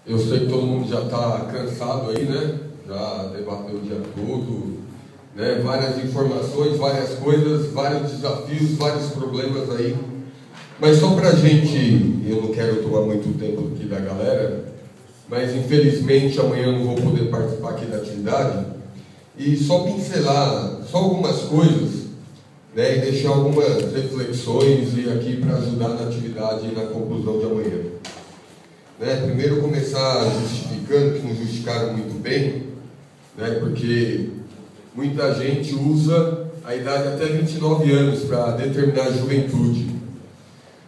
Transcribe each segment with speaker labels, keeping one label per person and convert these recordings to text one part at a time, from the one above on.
Speaker 1: Eu sei que todo mundo já está cansado aí, né? Já debateu o dia todo, né? Várias informações, várias coisas, vários desafios, vários problemas aí. Mas só para a gente, eu não quero tomar muito tempo aqui da galera, mas infelizmente amanhã eu não vou poder participar aqui da atividade, e só pincelar só algumas coisas, né? E deixar algumas reflexões e aqui para ajudar na atividade e na conclusão de amanhã. Né, primeiro começar justificando que não justificaram muito bem, né, porque muita gente usa a idade até 29 anos para determinar a juventude.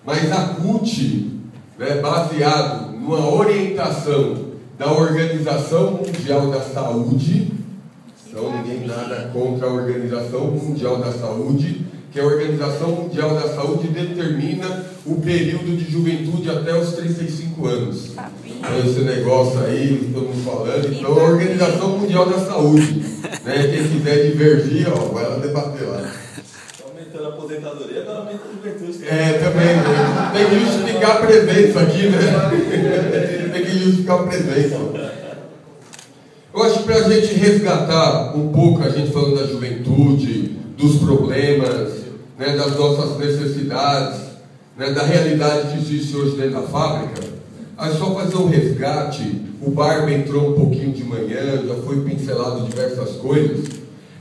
Speaker 1: Mas a CUT, né, baseado numa orientação da Organização Mundial da Saúde, então ninguém nada contra a Organização Mundial da Saúde, que a Organização Mundial da Saúde determina o período de juventude até os 35 anos. Então, esse negócio aí, todo mundo falando, então a Organização Mundial da Saúde, né? Quem quiser divergir, ó, vai lá debater lá.
Speaker 2: Aumentando a aposentadoria, agora aumenta a juventude.
Speaker 1: Também, né? Tem que justificar a presença aqui, né? Tem que justificar a presença. Eu acho que para a gente resgatar um pouco, a gente falando da juventude, dos problemas, né, das nossas necessidades, né, da realidade que existe hoje dentro da fábrica, é só fazer um resgate. O Barba entrou um pouquinho de manhã, já foi pincelado diversas coisas.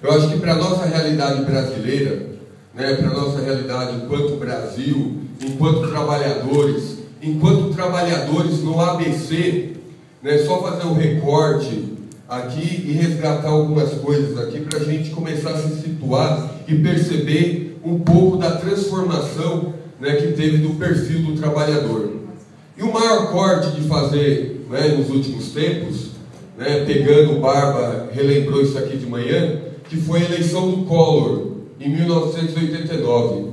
Speaker 1: Eu acho que para a nossa realidade brasileira, né, para a nossa realidade enquanto Brasil, enquanto trabalhadores no ABC, né, só fazer um recorte aqui e resgatar algumas coisas aqui para a gente começar a se situar e perceber um pouco da transformação, né, que teve do perfil do trabalhador. E o maior corte de fazer, né, nos últimos tempos, né, pegando o Barba, relembrou isso aqui de manhã, que foi a eleição do Collor em 1989.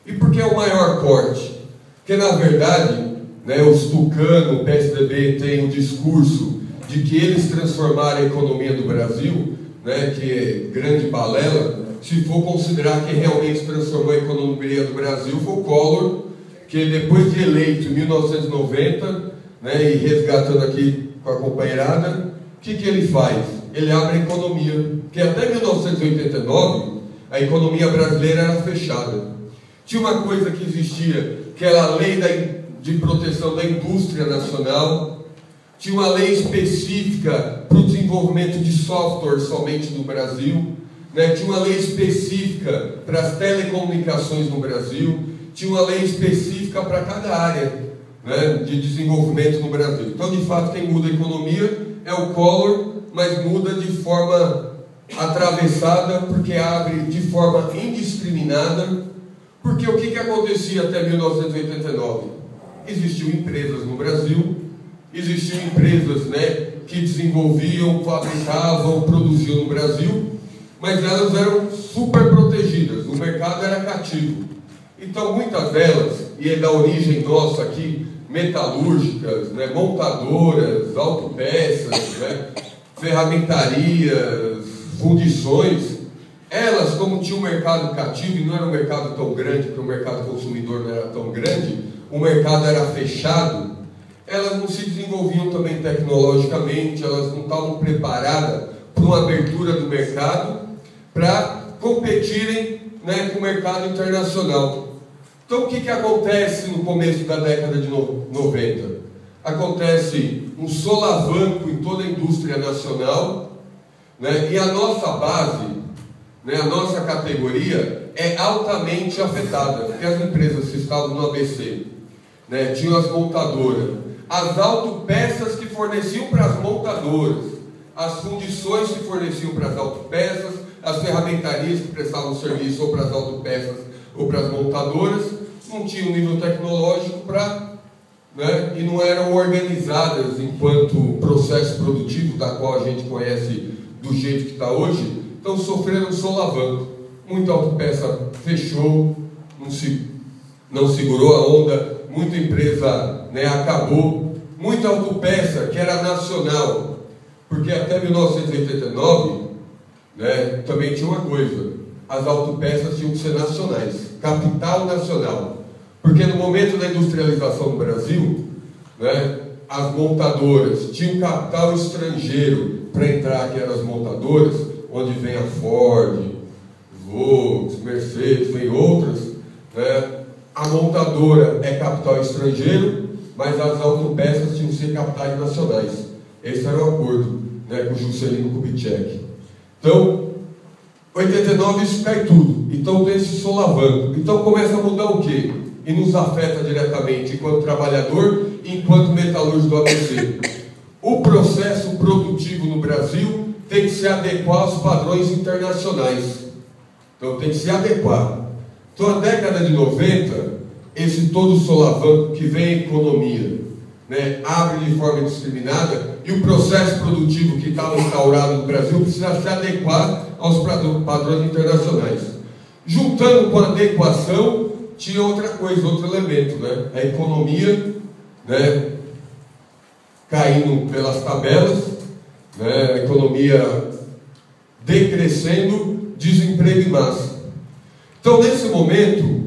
Speaker 1: E por que é o maior corte? Porque na verdade, né, os Tucano, o PSDB tem um discurso de que eles transformaram a economia do Brasil, né, que é grande balela. Se for considerar que realmente transformou a economia do Brasil, foi o Collor, que depois de eleito em 1990, né, e resgatando aqui com a companheirada, o que ele faz? Ele abre a economia, porque até 1989 a economia brasileira era fechada. Tinha uma coisa que existia, que era a lei de proteção da indústria nacional. Tinha uma lei específica para o desenvolvimento de software somente no Brasil, né? Tinha uma lei específica para as telecomunicações no Brasil, tinha uma lei específica para cada área, né, de desenvolvimento no Brasil. Então, de fato, quem muda a economia é o Collor, mas muda de forma atravessada, porque abre de forma indiscriminada. Porque o que acontecia até 1989? Existiam empresas no Brasil, existiam empresas, né, que desenvolviam, fabricavam, produziam no Brasil, mas elas eram super protegidas, o mercado era cativo. Então muitas delas, e é da origem nossa aqui, metalúrgicas, né, montadoras, autopeças, né, ferramentarias, fundições, elas, como tinham um mercado cativo e não era um mercado tão grande, porque o mercado consumidor não era tão grande, o mercado era fechado, elas não se desenvolviam também tecnologicamente, elas não estavam preparadas para uma abertura do mercado para competirem, né, com o mercado internacional. Então o que acontece no começo da década de 90? Acontece um solavanco em toda a indústria nacional, né, e a nossa base, né, a nossa categoria é altamente afetada, porque as empresas que estavam no ABC, né, tinham as montadoras, as autopeças que forneciam para as montadoras, as fundições que forneciam para as autopeças, as ferramentarias que prestavam serviço ou para as autopeças ou para as montadoras, não tinham nível tecnológico para, né, e não eram organizadas enquanto processo produtivo, da qual a gente conhece do jeito que está hoje. Então sofreram solavanco. Muita autopeça fechou, não segurou a onda, muita empresa, né, acabou. Muita autopeça que era nacional, porque até 1989, né, também tinha uma coisa, as autopeças tinham que ser nacionais, capital nacional, porque no momento da industrialização do Brasil, né, as montadoras tinham capital estrangeiro para entrar, que eram as montadoras, onde vem a Ford, Volkswagen, Mercedes, vem outras, né? A montadora é capital estrangeiro, mas as autopeças tinham que ser capitais nacionais. Esse era o acordo, né, com o Juscelino Kubitschek. Então, 89 isso cai tudo. Então tem esse solavanco. Então começa a mudar o quê? E nos afeta diretamente enquanto trabalhador e enquanto metalúrgico do ABC. O processo produtivo no Brasil tem que se adequar aos padrões internacionais. Então tem que se adequar. Então a década de 90, esse todo solavanco que vem a economia, né, abre de forma indiscriminada, e o processo produtivo que estava instaurado no Brasil precisa se adequar aos padrões internacionais. Juntando com a adequação, tinha outra coisa, outro elemento, né? A economia, né, caindo pelas tabelas, né, a economia decrescendo, desemprego em massa. Então, nesse momento,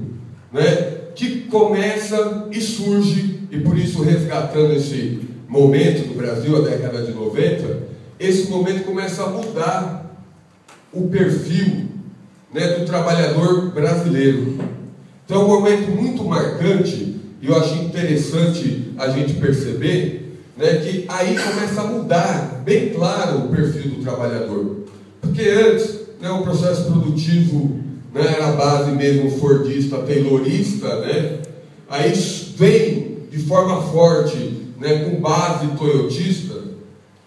Speaker 1: né, que começa e surge, e por isso resgatando esse momento do Brasil, a década de 90, esse momento começa a mudar o perfil, né, do trabalhador brasileiro. Então é um momento muito marcante, e eu acho interessante a gente perceber, né, que aí começa a mudar bem claro o perfil do trabalhador. Porque antes, né, o processo produtivo, né, era a base mesmo fordista, taylorista, né, aí vem de forma forte, né, com base toyotista,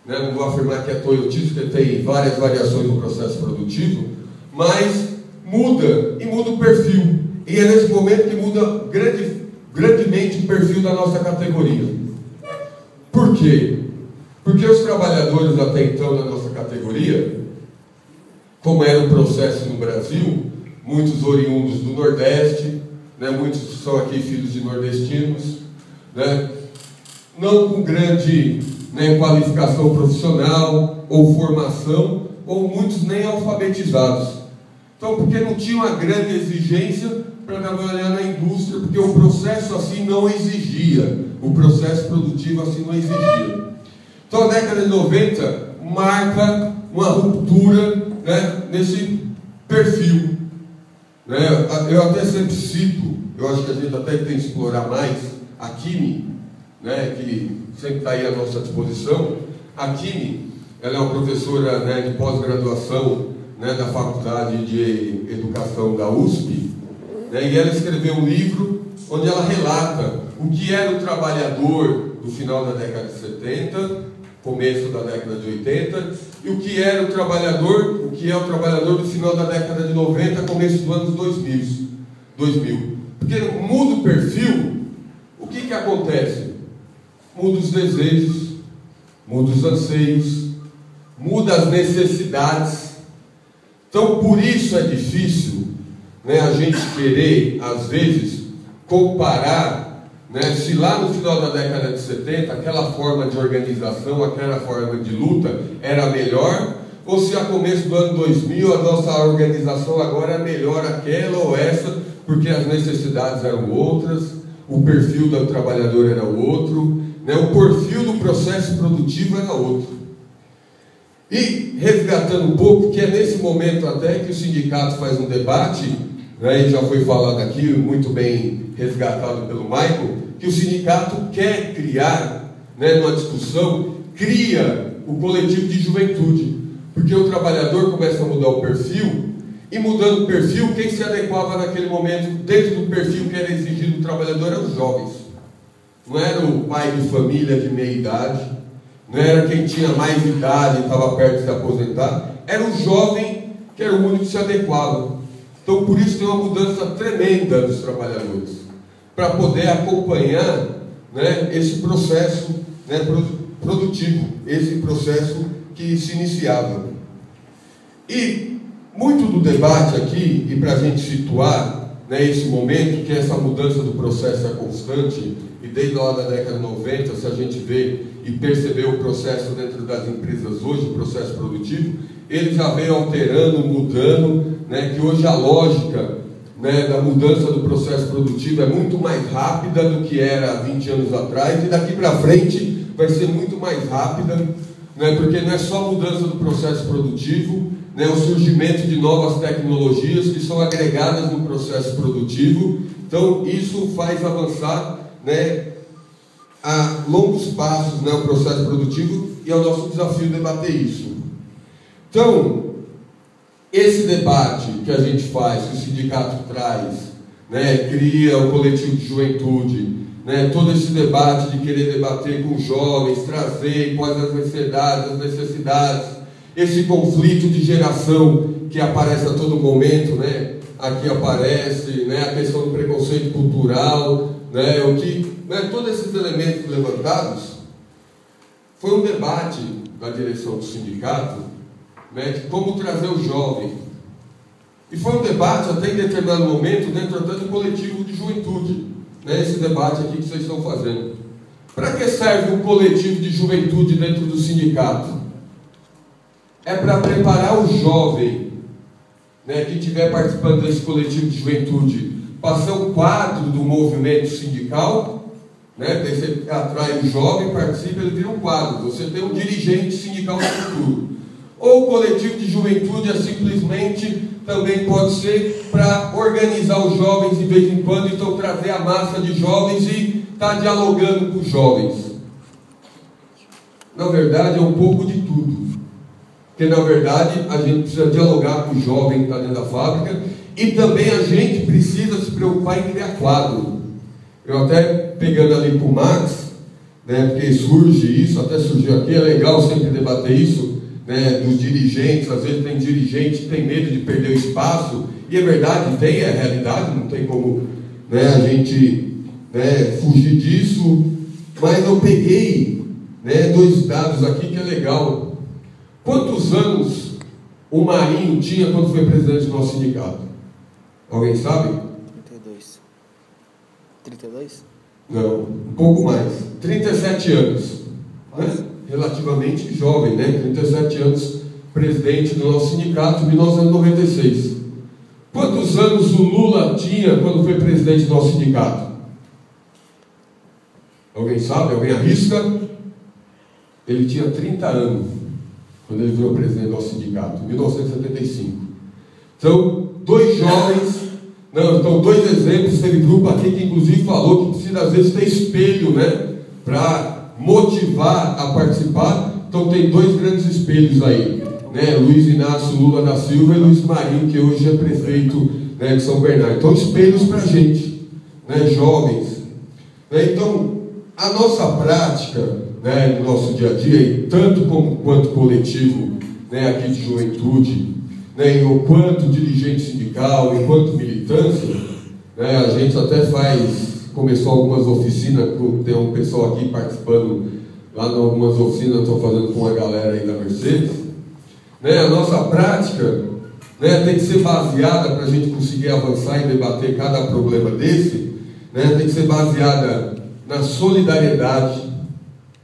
Speaker 1: né, não vou afirmar que é toyotista, porque tem várias variações no processo produtivo, mas muda, e muda o perfil. E é nesse momento que muda grandemente o perfil da nossa categoria. Por quê? Porque os trabalhadores até então da nossa categoria, como era o processo no Brasil, muitos oriundos do Nordeste, né, muitos são aqui filhos de nordestinos, né, não com grande, né, qualificação profissional ou formação, ou muitos nem alfabetizados. Então, porque não tinha uma grande exigência para trabalhar na indústria, porque o processo assim não exigia, o processo produtivo assim não exigia. Então, a década de 90 marca uma ruptura, né, nesse perfil. Né? Eu até sempre cito, eu acho que a gente até tem que explorar mais, a Kimi, né, que sempre está aí à nossa disposição. A Kimi, ela é uma professora, né, de pós-graduação, né, da Faculdade de Educação da USP, né, e ela escreveu um livro onde ela relata o que era o trabalhador do final da década de 70, começo da década de 80, e o que era o trabalhador, o que é o trabalhador do final da década de 90, começo dos anos 2000. Porque muda o perfil, o que acontece? Muda os desejos, muda os anseios, muda as necessidades. Então, por isso é difícil, né, a gente querer, às vezes, comparar, né, se lá no final da década de 70, aquela forma de organização, aquela forma de luta era melhor, ou se a começo do ano 2000 a nossa organização agora é melhor aquela ou essa, porque as necessidades eram outras, o perfil do trabalhador era outro, né, o perfil do processo produtivo era outro. E resgatando um pouco, que é nesse momento até que o sindicato faz um debate, né, e já foi falado aqui, muito bem resgatado pelo Michael, que o sindicato quer criar, né, numa discussão, cria o coletivo de juventude, porque o trabalhador começa a mudar o perfil, e mudando o perfil, quem se adequava naquele momento, dentro do perfil que era exigido do trabalhador, eram os jovens. Não era o pai de família de meia idade, não era quem tinha mais idade e estava perto de se aposentar, era o jovem que era o único que se adequava. Então, por isso tem uma mudança tremenda dos trabalhadores, para poder acompanhar, né, esse processo, né, produtivo, esse processo que se iniciava. E muito do debate aqui, e para a gente situar, né, esse momento, que essa mudança do processo é constante, e desde lá da década de 90, se a gente vê e perceber o processo dentro das empresas hoje, o processo produtivo, ele já vem alterando, mudando, né, que hoje a lógica, né, da mudança do processo produtivo é muito mais rápida do que era há 20 anos atrás, e daqui para frente vai ser muito mais rápida, né, porque não é só a mudança do processo produtivo, né, o surgimento de novas tecnologias que são agregadas no processo produtivo. Então, isso faz avançar, né, a longos passos, né, o processo produtivo, e é o nosso desafio debater isso. Então, esse debate que a gente faz, que o sindicato traz, né, cria o coletivo de juventude, né, todo esse debate de querer debater com os jovens, trazer quais as necessidades, esse conflito de geração que aparece a todo momento, né, aqui aparece, né, a questão do preconceito cultural, né, todos esses elementos levantados, foi um debate da direção do sindicato, né, de como trazer o jovem. E foi um debate até em determinado momento dentro até do coletivo de juventude, né, esse debate aqui que vocês estão fazendo. Para que serve um coletivo de juventude dentro do sindicato? É para preparar o jovem, né, que estiver participando desse coletivo de juventude para ser um quadro do movimento sindical, né, você atrai o jovem, participa, ele vira um quadro, você tem um dirigente sindical no futuro. Ou o coletivo de juventude é simplesmente, também pode ser para organizar os jovens de vez em quando, então trazer a massa de jovens e estar dialogando com os jovens. Na verdade, é um pouco de tudo. Porque, na verdade, a gente precisa dialogar com o jovem que está dentro da fábrica e também a gente precisa se preocupar em criar quadro. Eu até, pegando ali com o Max, né, porque surge isso, até surgiu aqui, é legal sempre debater isso, né, dos dirigentes. Às vezes tem dirigente que tem medo de perder o espaço, e é verdade, tem, é realidade, não tem como, né, a gente, né, fugir disso. Mas eu peguei, né, 2 dados aqui que é legal. Quantos anos o Marinho tinha quando foi presidente do nosso sindicato? Alguém sabe?
Speaker 3: 32. 32?
Speaker 1: Não, um pouco mais. 37 anos. Né? Relativamente jovem, né? 37 anos, presidente do nosso sindicato em 1996. Quantos anos o Lula tinha quando foi presidente do nosso sindicato? Alguém sabe? Alguém arrisca? Ele tinha 30 anos quando ele virou presidente do nosso sindicato, em 1975. Então, 2 jovens, então 2 exemplos. Teve grupo aqui que inclusive falou que precisa às vezes ter espelho, né, para motivar a participar. Então tem 2 grandes espelhos aí, né, Luiz Inácio Lula da Silva e Luiz Marinho, que hoje é prefeito, né, de São Bernardo. Então espelhos para a gente, né, jovens, né? Então a nossa prática, né, no nosso dia a dia, e tanto quanto coletivo, né, aqui de juventude, né, e o quanto dirigente sindical, enquanto militância, né, a gente até começou algumas oficinas, tem um pessoal aqui participando lá em algumas oficinas, estou fazendo com a galera aí da Mercedes, né, a nossa prática, né, tem que ser baseada, para a gente conseguir avançar e debater cada problema desse, né, tem que ser baseada na solidariedade,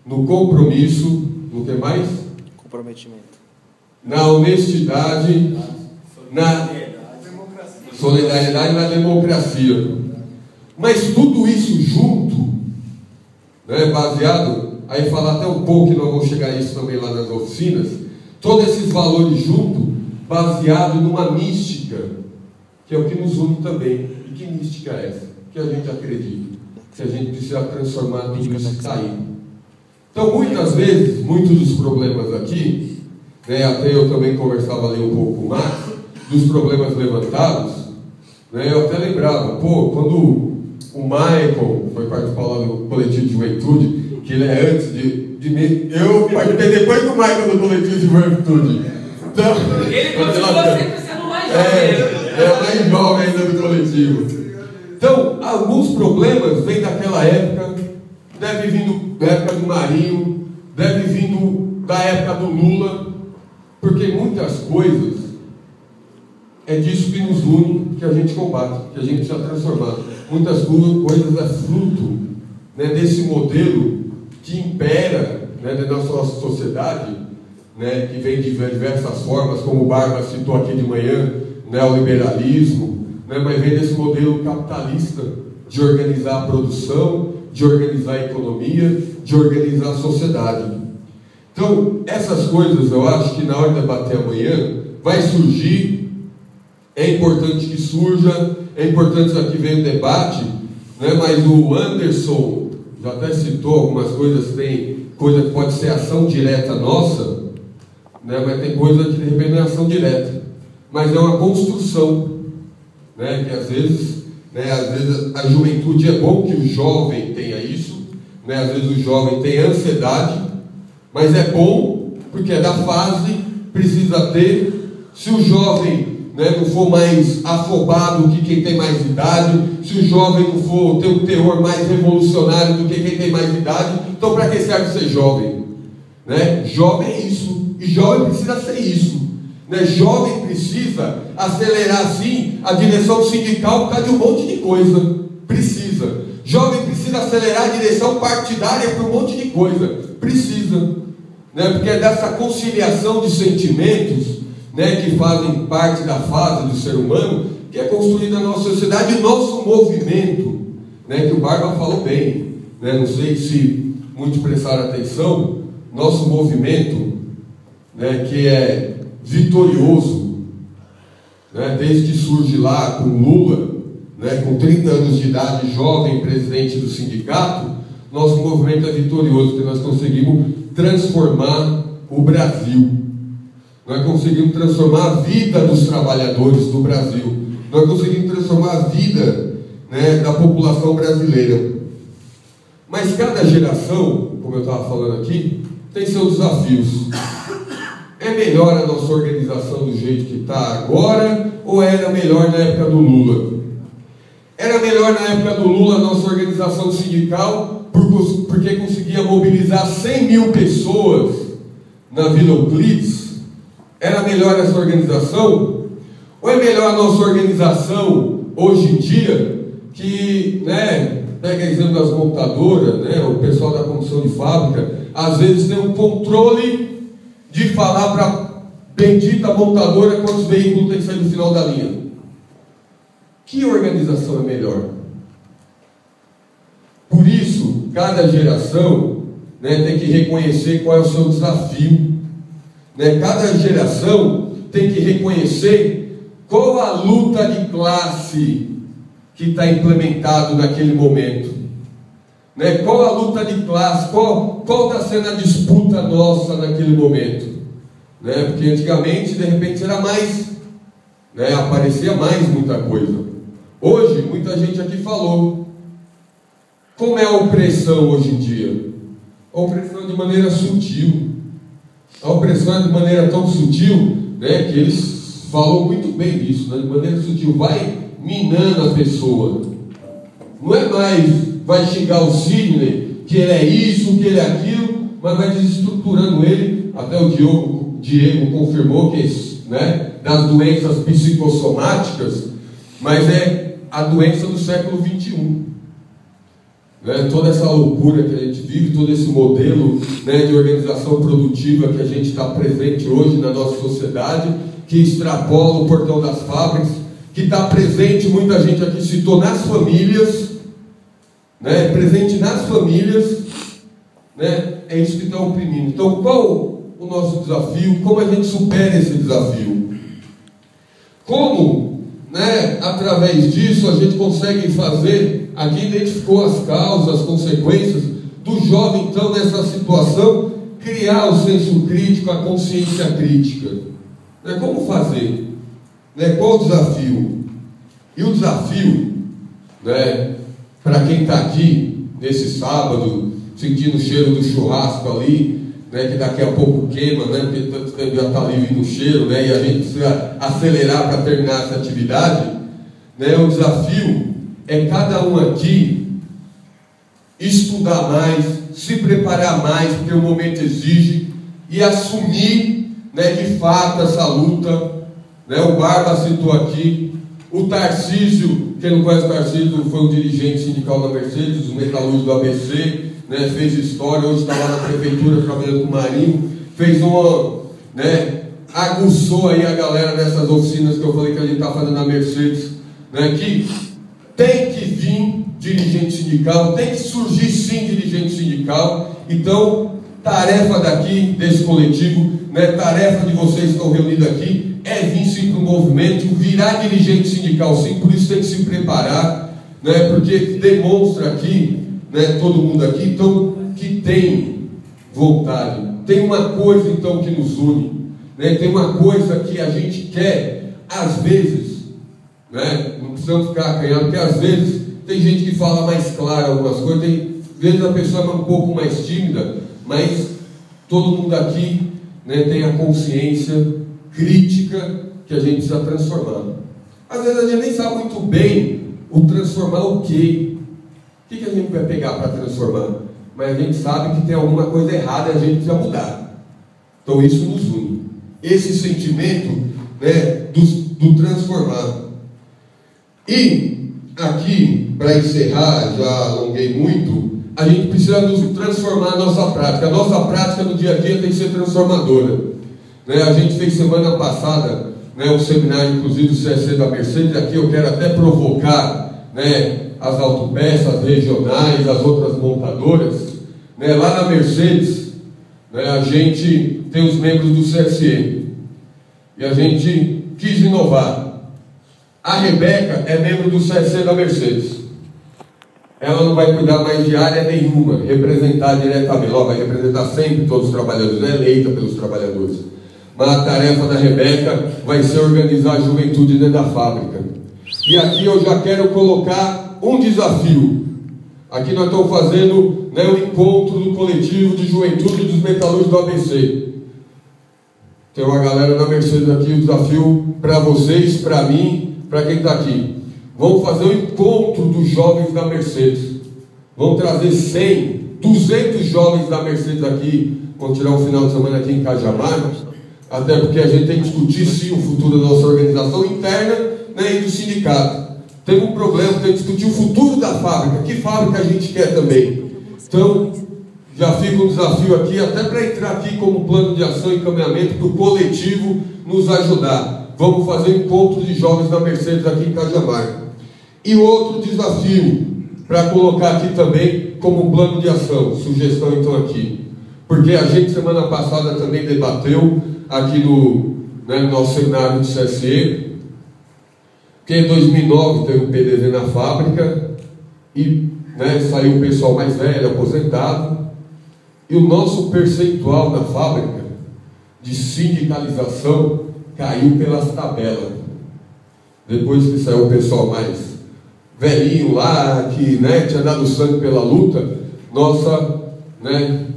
Speaker 1: no compromisso, no que mais?
Speaker 3: Comprometimento.
Speaker 1: Na honestidade, na solidariedade e na democracia. Mas tudo isso junto, né, baseado, aí falar até um pouco, que nós vamos chegar a isso também lá nas oficinas, todos esses valores juntos, baseado numa mística, que é o que nos une também. E que mística é essa? Que a gente acredita, que a gente precisa transformar tudo isso que está aí. Então, muitas vezes, muitos dos problemas aqui, né, até eu também conversava ali um pouco com o Max, dos problemas levantados, né, eu até lembrava, quando o Michael foi participar lá do coletivo de juventude, que ele é antes de mim, eu participei depois do Michael do coletivo de juventude. Então,
Speaker 4: ele continua sempre sendo mais jovem.
Speaker 1: É mais jovem ainda do coletivo. Então, alguns problemas vêm daquela época, deve vir da época do Marinho, deve vir da época do Lula, porque muitas coisas é disso que nos une, que a gente combate, que a gente precisa transformar. Muitas coisas é fruto, né, desse modelo que impera, né, da nossa sociedade, né, que vem de diversas formas, como o Barba citou aqui de manhã, neoliberalismo, né, mas vem desse modelo capitalista de organizar a produção, de organizar a economia, de organizar a sociedade. Então, essas coisas eu acho que na hora de debater amanhã vai surgir, é importante que surja, é importante que aqui venha o debate, né? Mas o Anderson já até citou algumas coisas, tem coisa que pode ser ação direta nossa, né? Mas tem coisa que de repente não é ação direta, mas é uma construção, né? Que às vezes a juventude é bom que o jovem tenha isso, né? Às vezes o jovem tem ansiedade, mas é bom porque é da fase, precisa ter. Se o jovem, né, não for mais afobado do que quem tem mais idade, se o jovem não for ter um teor mais revolucionário do que quem tem mais idade, então para que serve ser jovem? Né? Jovem é isso, e jovem precisa ser isso, né? Jovem precisa acelerar sim a direção sindical por causa de um monte de coisa, precisa. Jovem precisa acelerar a direção partidária por um monte de coisa, precisa, né? Porque é dessa conciliação de sentimentos, né, que fazem parte da fase do ser humano, que é construída a nossa sociedade, e nosso movimento, né, que o Barba falou bem, né, não sei se muitos prestaram atenção, nosso movimento, né, que é vitorioso, né, desde que surge lá com Lula, né, com 30 anos de idade, jovem presidente do sindicato, nosso movimento é vitorioso, porque nós conseguimos transformar o Brasil. Nós conseguimos transformar a vida dos trabalhadores do Brasil. Nós conseguimos transformar a vida, né, da população brasileira. Mas cada geração, como eu estava falando aqui, tem seus desafios. É melhor a nossa organização do jeito que está agora, ou era melhor na época do Lula? Era melhor na época do Lula a nossa organização sindical, porque conseguia mobilizar 100 mil pessoas na Vila Euclides? Era melhor essa organização? Ou é melhor a nossa organização hoje em dia, que, né, pega exemplo das montadoras, né, o pessoal da condução de fábrica, às vezes tem um controle de falar para a bendita montadora quantos veículos tem que sair do final da linha. Que organização é melhor? Por isso, cada geração, né, tem que reconhecer qual é o seu desafio. Né? Cada geração tem que reconhecer qual a luta de classe que está implementado naquele momento, né? Qual a luta de classe, qual está sendo a disputa nossa naquele momento, né? Porque antigamente de repente era mais, né? Aparecia mais muita coisa. Hoje muita gente aqui falou como é a opressão hoje em dia. A opressão de maneira sutil. A opressão é de maneira tão sutil, né, que eles falam muito bem disso, né, de maneira sutil, vai minando a pessoa. Não é mais, vai xingar o Sidney, que ele é isso, que ele é aquilo, mas vai desestruturando ele. Até o Diego confirmou que, né, das doenças psicossomáticas, mas é a doença do século XXI. Né, toda essa loucura que a gente vive, todo esse modelo, né, de organização produtiva que a gente está presente hoje na nossa sociedade, que extrapola o portão das fábricas, que está presente, muita gente aqui citou, nas famílias, né, presente nas famílias, né, é isso que está oprimindo. Então, qual o nosso desafio? Como a gente supera esse desafio? Como, né, através disso a gente consegue fazer. Aqui identificou as causas, as consequências do jovem, então, nessa situação, criar o senso crítico, a consciência crítica. Né? Como fazer? Né? Qual o desafio? E o desafio, né, para quem está aqui, nesse sábado, sentindo o cheiro do churrasco ali, né, que daqui a pouco queima, né, porque tanto tempo já está ali vindo o cheiro, né, e a gente precisa acelerar para terminar essa atividade, né, o desafio é cada um aqui estudar mais, se preparar mais, porque o momento exige, e assumir, né, de fato essa luta, né? O Barba citou aqui, o Tarcísio, quem não conhece o Tarcísio, foi um dirigente sindical da Mercedes, os metalúrgicos do ABC, né, fez história, hoje está lá na prefeitura trabalhando com o Marinho, fez uma, né, aguçou aí a galera dessas oficinas que eu falei que a gente está fazendo na Mercedes, né, que tem que vir dirigente sindical, tem que surgir sim dirigente sindical. Então, tarefa daqui, desse coletivo, né, tarefa de vocês que estão reunidos aqui, é vir sim para o movimento, virar dirigente sindical sim, por isso tem que se preparar, né, porque demonstra aqui, né, todo mundo aqui, então, que tem vontade. Tem uma coisa então que nos une, né, tem uma coisa que a gente quer, às vezes, né, não precisamos ficar acanhados, porque às vezes tem gente que fala mais claro algumas coisas, às vezes a pessoa é um pouco mais tímida, mas todo mundo aqui, né, tem a consciência crítica que a gente precisa transformar. Às vezes a gente nem sabe muito bem o transformar o quê. O que a gente vai pegar para transformar? Mas a gente sabe que tem alguma coisa errada e a gente precisa mudar. Então isso nos une. Esse sentimento, né, do transformar. E aqui, para encerrar, já alonguei muito, a gente precisa nos transformar a nossa prática. A nossa prática no dia a dia tem que ser transformadora. Né? A gente fez semana passada, né, um seminário, inclusive do CSC da Mercedes. Aqui eu quero até provocar, né, as autopeças regionais, as outras montadoras. Né? Lá na Mercedes, né, a gente tem os membros do CSE. E a gente quis inovar. A Rebeca é membro do CSC da Mercedes. Ela não vai cuidar mais de área nenhuma, representar diretamente. Ela vai representar sempre todos os trabalhadores, é eleita pelos trabalhadores. Mas a tarefa da Rebeca vai ser organizar a juventude dentro da fábrica. E aqui eu já quero colocar um desafio. Aqui nós estamos fazendo, né, o encontro do coletivo de juventude dos metalúrgicos do ABC. Tem uma galera da Mercedes aqui, o desafio para vocês, para mim, para quem está aqui. Vamos fazer o encontro dos jovens da Mercedes. Vamos trazer 100, 200 jovens da Mercedes aqui. Vamos tirar um final de semana aqui em Cajamar. Até porque a gente tem que discutir sim o futuro da nossa organização interna, né, e do sindicato. Tem um problema, tem que discutir o futuro da fábrica. Que fábrica a gente quer também? Então, já fica um desafio aqui, até para entrar aqui como plano de ação e encaminhamento para o coletivo nos ajudar. Vamos fazer encontro de jovens da Mercedes aqui em Cajamar. E outro desafio, para colocar aqui também como plano de ação, sugestão então aqui. Porque a gente semana passada também debateu aqui no nosso seminário do CSE, que em 2009 teve um PDZ na fábrica e, né, saiu o pessoal mais velho, aposentado, e o nosso percentual na fábrica de sindicalização caiu pelas tabelas. Depois que saiu o pessoal mais velhinho lá, que, né, tinha dado sangue pela luta, nossa, né,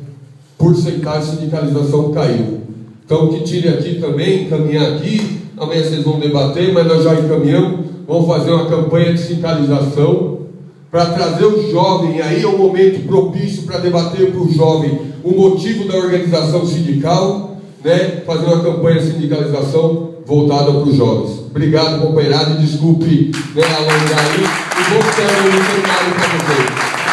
Speaker 1: porcentagem de sindicalização caiu. Então, que tire aqui também, encaminhar aqui. Amanhã vocês vão debater, mas nós já encaminhamos. Vamos fazer uma campanha de sindicalização para trazer o jovem. Aí é um momento propício para debater para o jovem o motivo da organização sindical, né? Fazer uma campanha de sindicalização voltada para os jovens. Obrigado, companheirado, e desculpe, né, alongar aí. E vamos ter um seminário para vocês.